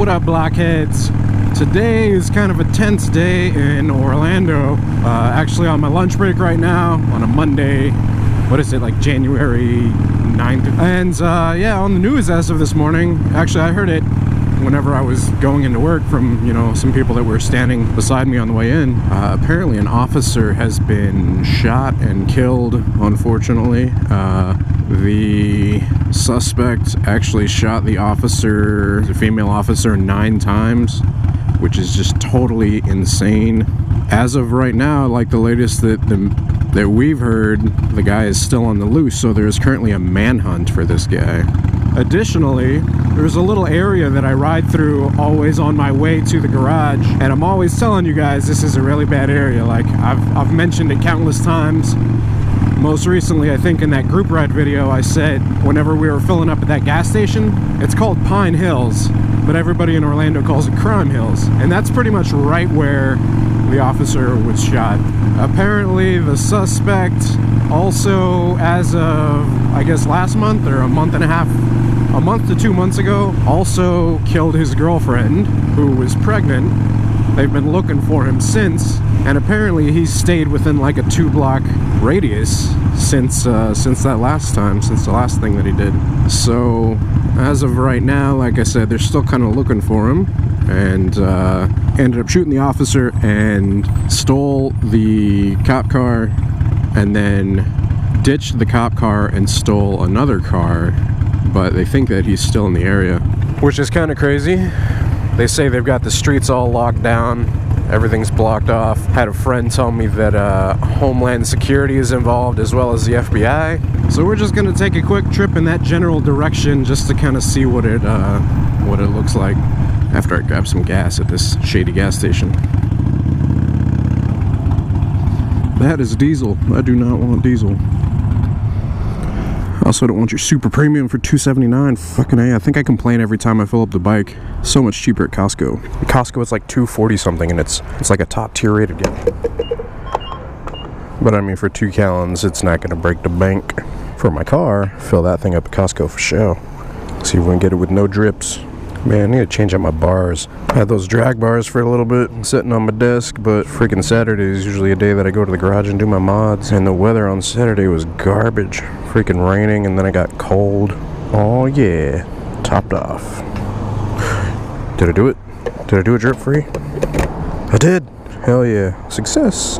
What up, Blockheads? Today is kind of a tense day in Orlando. Actually on my lunch break right now on a Monday. What is it, like January 9th? And yeah, on the news as of this morning, actually I heard it whenever I was going into work from, you know, some people that were standing beside me on the way in. Apparently an officer has been shot and killed, unfortunately. The suspect actually shot the officer, the female officer, 9 times, which is just totally insane. As of right now, like the latest that we've heard, the guy is still on the loose, so there's currently a manhunt for this guy. Additionally, there's a little area that I ride through always on my way to the garage, and I'm always telling you guys this is a really bad area. Like I've mentioned it countless times. Most recently, I think in that group ride video, I said whenever we were filling up at that gas station, it's called Pine Hills, but everybody in Orlando calls it Crime Hills, and that's pretty much right where the officer was shot. Apparently the suspect also, as of I guess last month or a month to 2 months ago, also killed his girlfriend who was pregnant. They've been looking for him since, and apparently he's stayed within like a 2-block radius since the last thing that he did. So as of right now, like I said, they're still kind of looking for him, and ended up shooting the officer and stole the cop car, and then ditched the cop car and stole another car, but they think that he's still in the area, which is kind of crazy. They say they've got the streets all locked down, everything's blocked off. Had a friend tell me that Homeland Security is involved as well as the FBI. So we're just gonna take a quick trip in that general direction just to kind of see what it looks like after I grab some gas at this shady gas station. That is diesel. I do not want diesel. Also don't want your super premium for $2.79. Fucking A, I think I complain every time I fill up the bike. So much cheaper at Costco. At Costco it's like $2.40 something, and it's like a top tier rated gas. But I mean, for 2 gallons, it's not gonna break the bank. For my car, fill that thing up at Costco for sure. See if we can get it with no drips. Man, I need to change out my bars. I had those drag bars for a little bit sitting on my desk, but freaking Saturday is usually a day that I go to the garage and do my mods, and the weather on Saturday was garbage. Freaking raining, and then it got cold. Oh yeah, topped off. Did I do it? Did I do it drip free? I did. Hell yeah, success.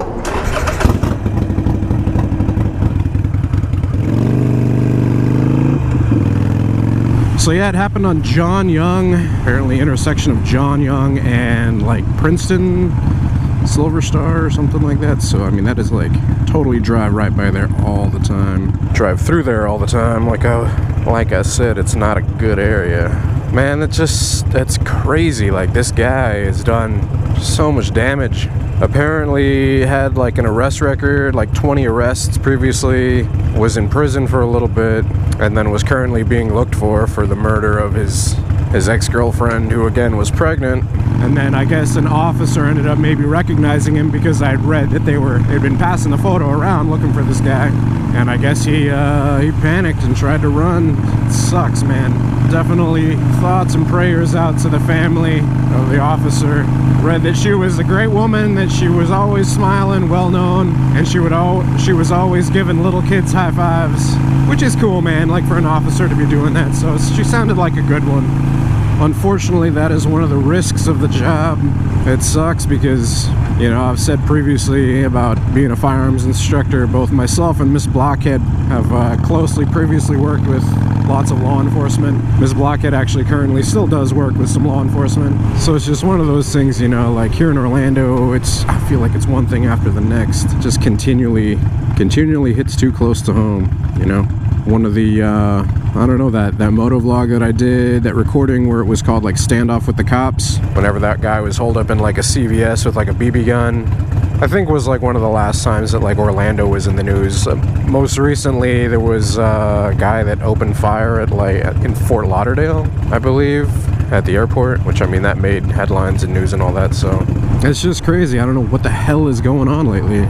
So yeah, it happened on John Young, apparently intersection of John Young and like Princeton, Silver Star or something like that. So I mean, that is like totally drive right by there all the time. Drive through there all the time. Like I said, it's not a good area. Man, that's crazy. Like, this guy has done so much damage. Apparently had like an arrest record, like 20 arrests previously, was in prison for a little bit, and then was currently being looked for the murder of his ex-girlfriend, who again was pregnant. And then I guess an officer ended up maybe recognizing him because I'd read that they'd been passing the photo around looking for this guy, and I guess he panicked and tried to run. It sucks, man. Definitely thoughts and prayers out to the family of the officer. Read that she was a great woman, that she was always smiling, well known, and she was always giving little kids high fives, which is cool, man, like for an officer to be doing that. So she sounded like a good one. Unfortunately, that is one of the risks of the job. It sucks because, you know, I've said previously about being a firearms instructor. Both myself and Miss Blockhead have closely previously worked with lots of law enforcement. Ms. Blockhead actually currently still does work with some law enforcement. So it's just one of those things, you know, like here in Orlando, I feel like it's one thing after the next. It just continually hits too close to home, you know. One of the, I don't know, that moto vlog that I did, that recording where it was called like Standoff with the Cops. Whenever that guy was holed up in like a CVS with like a BB gun. I think it was like one of the last times that like Orlando was in the news. Most recently there was a guy that opened fire at like in Fort Lauderdale, I believe, at the airport, which I mean that made headlines and news and all that. So it's just crazy. I don't know what the hell is going on lately.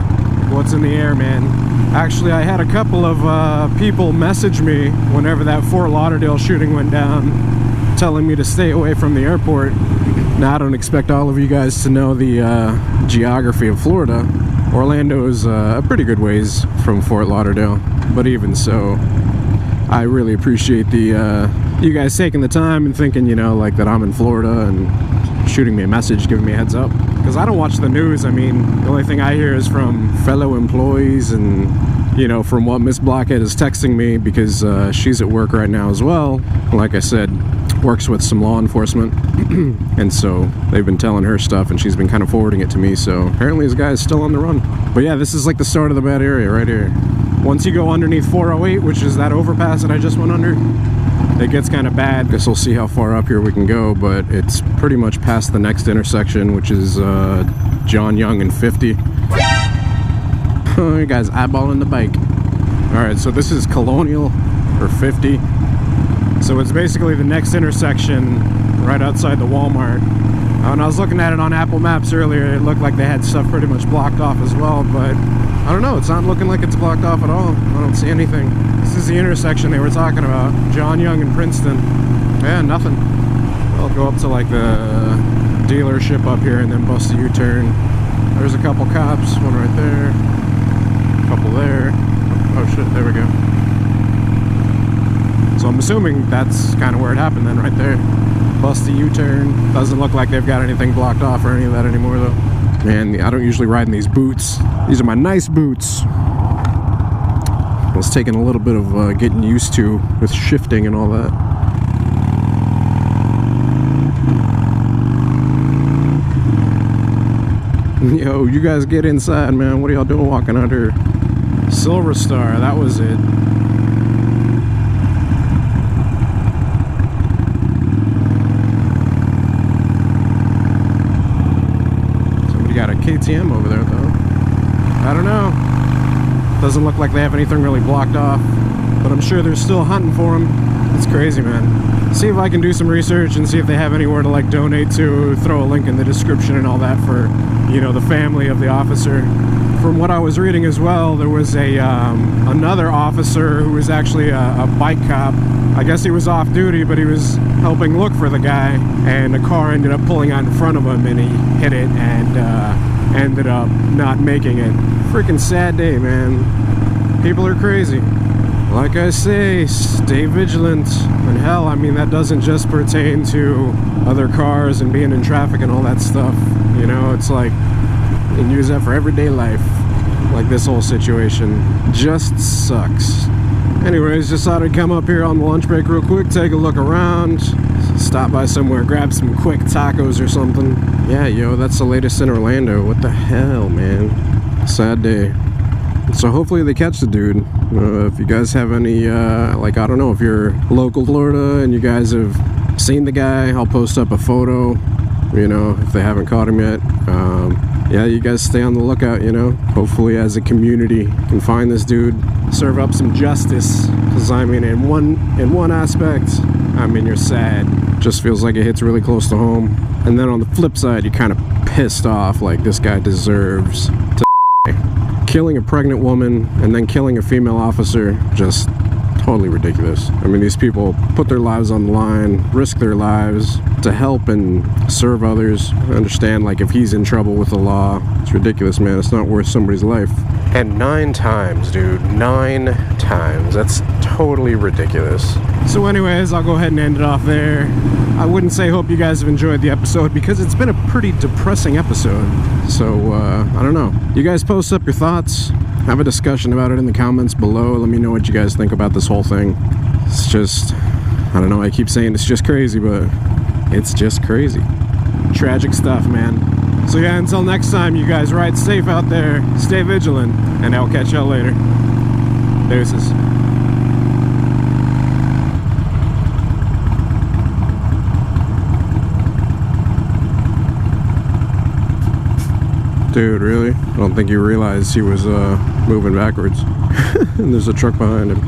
What's in the air, man? Actually, I had a couple of people message me whenever that Fort Lauderdale shooting went down, telling me to stay away from the airport. Now, I don't expect all of you guys to know the geography of Florida. Orlando is a pretty good ways from Fort Lauderdale, but even so, I really appreciate the you guys taking the time and thinking, you know, like that I'm in Florida and shooting me a message, giving me a heads up. Because I don't watch the news. I mean, the only thing I hear is from fellow employees and, you know, from what Miss Blockhead is texting me, because she's at work right now as well. Like I said, works with some law enforcement. And so they've been telling her stuff and she's been kind of forwarding it to me. So apparently this guy is still on the run. But yeah, this is like the start of the bad area right here. Once you go underneath 408, which is that overpass that I just went under, it gets kind of bad. Guess we'll see how far up here we can go, but it's pretty much past the next intersection, which is John Young and 50. Oh, you guys eyeballing the bike. Alright, so this is Colonial, or 50. So it's basically the next intersection right outside the Walmart. When I was looking at it on Apple Maps earlier, it looked like they had stuff pretty much blocked off as well, but I don't know, it's not looking like it's blocked off at all. I don't see anything. This is the intersection they were talking about, John Young and Princeton. Yeah, nothing. I'll go up to like the dealership up here and then bust a U-turn. There's a couple cops, one right there, a couple there. Oh shit, there we go. So I'm assuming that's kind of where it happened then, right there. Bust a U-turn. Doesn't look like they've got anything blocked off or any of that anymore though. Man, I don't usually ride in these boots. These are my nice boots. It's taking a little bit of getting used to with shifting and all that. Yo, you guys get inside, man. What are y'all doing walking out here? Silver Star, that was it. Got a KTM over there though. I don't know. Doesn't look like they have anything really blocked off, but I'm sure they're still hunting for them. It's crazy, man. See if I can do some research and see if they have anywhere to like donate to, throw a link in the description and all that for, you know, the family of the officer. From what I was reading as well, there was a another officer who was actually a bike cop. I guess he was off duty, but he was helping look for the guy, and a car ended up pulling out in front of him and he hit it and ended up not making it. Freaking sad day, man. People are crazy. Like I say, stay vigilant. And hell, I mean, that doesn't just pertain to other cars and being in traffic and all that stuff. You know, it's like, you can use that for everyday life. Like this whole situation just sucks. Anyways, just thought I'd come up here on the lunch break real quick, take a look around, stop by somewhere, grab some quick tacos or something. Yeah, yo, that's the latest in Orlando. What the hell, man? Sad day. So hopefully they catch the dude. If you guys have any, like, I don't know, if you're local Florida and you guys have seen the guy, I'll post up a photo, you know, if they haven't caught him yet. Yeah, you guys stay on the lookout, you know. Hopefully as a community can find this dude, serve up some justice. Because I mean, in one aspect, I mean, you're sad. Just feels like it hits really close to home. And then on the flip side, you're kind of pissed off, like this guy deserves to killing a pregnant woman and then killing a female officer, just totally ridiculous. I mean, these people put their lives on the line, risk their lives to help and serve others. I understand, like, if he's in trouble with the law, it's ridiculous, man. It's not worth somebody's life. And 9 times, dude. 9 times. That's totally ridiculous. So anyways, I'll go ahead and end it off there. I wouldn't say hope you guys have enjoyed the episode, because it's been a pretty depressing episode. So, I don't know. You guys post up your thoughts. Have a discussion about it in the comments below. Let me know what you guys think about this whole thing. It's just, I don't know, I keep saying it's just crazy, but it's just crazy. Tragic stuff, man. So yeah, until next time, you guys ride safe out there, stay vigilant, and I'll catch y'all later. Deuces. Dude, really? I don't think you realized he was moving backwards. And there's a truck behind him.